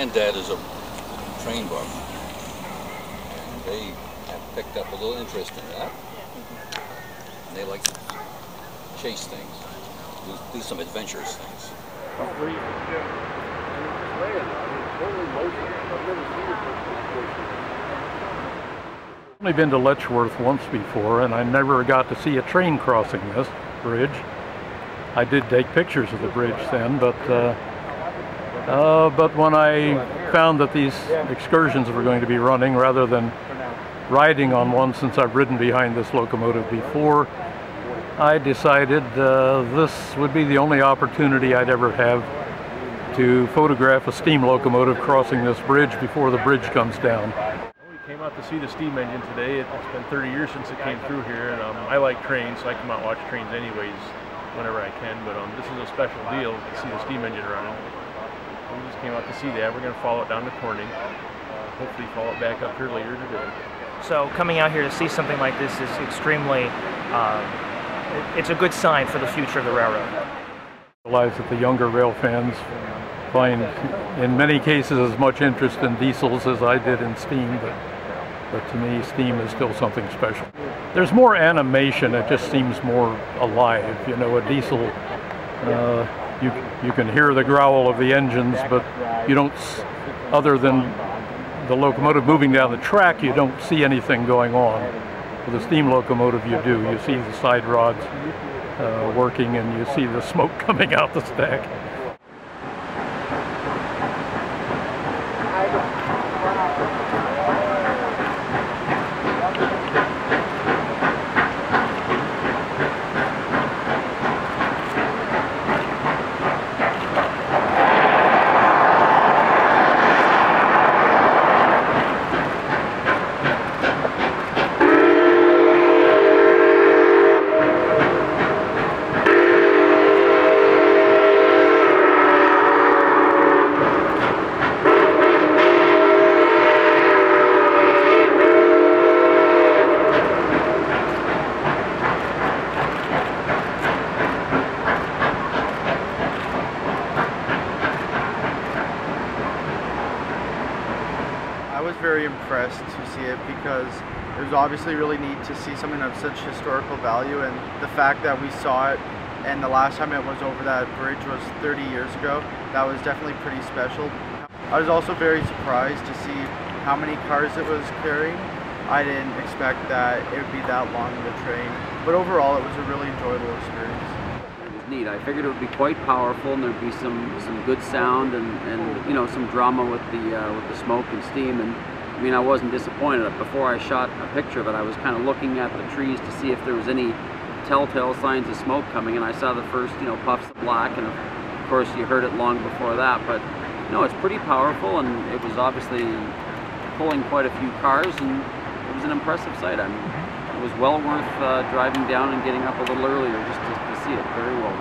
granddad is a train buff, and they have picked up a little interest in that. And they like to chase things, do some adventurous things. I've only been to Letchworth once before, and I never got to see a train crossing this bridge. I did take pictures of the bridge then, but when I found that these excursions were going to be running rather than riding on one, since I've ridden behind this locomotive before, I decided this would be the only opportunity I'd ever have to photograph a steam locomotive crossing this bridge before the bridge comes down. We came out to see the steam engine today. It's been 30 years since it came through here, and I like trains, so I come out and watch trains anyways whenever I can, but this is a special deal to see the steam engine running. We just came out to see that. We're going to follow it down to Corning, hopefully follow it back up here later today. So coming out here to see something like this is extremely, it's a good sign for the future of the railroad. I realize that the younger rail fans find in many cases as much interest in diesels as I did in steam, but to me steam is still something special. There's more animation, it just seems more alive. You know, a diesel, you can hear the growl of the engines, but you don't, other than the locomotive moving down the track, you don't see anything going on. With a steam locomotive you do. You see the side rods working, and you see the smoke coming out the stack. I was very impressed to see it because it was obviously really neat to see something of such historical value, and the fact that we saw it and the last time it was over that bridge was 30 years ago, that was definitely pretty special. I was also very surprised to see how many cars it was carrying. I didn't expect that it would be that long of a train, but overall it was a really enjoyable experience. Neat. I figured it would be quite powerful, and there'd be some good sound and you know, some drama with the smoke and steam. And I mean, I wasn't disappointed. Before I shot a picture of it, I was kind of looking at the trees to see if there was any telltale signs of smoke coming, and I saw the first, you know, puffs of black, and of course you heard it long before that. But no, it's pretty powerful, and it was obviously pulling quite a few cars, and it was an impressive sight. I mean, it was well worth driving down and getting up a little earlier just to see it very well.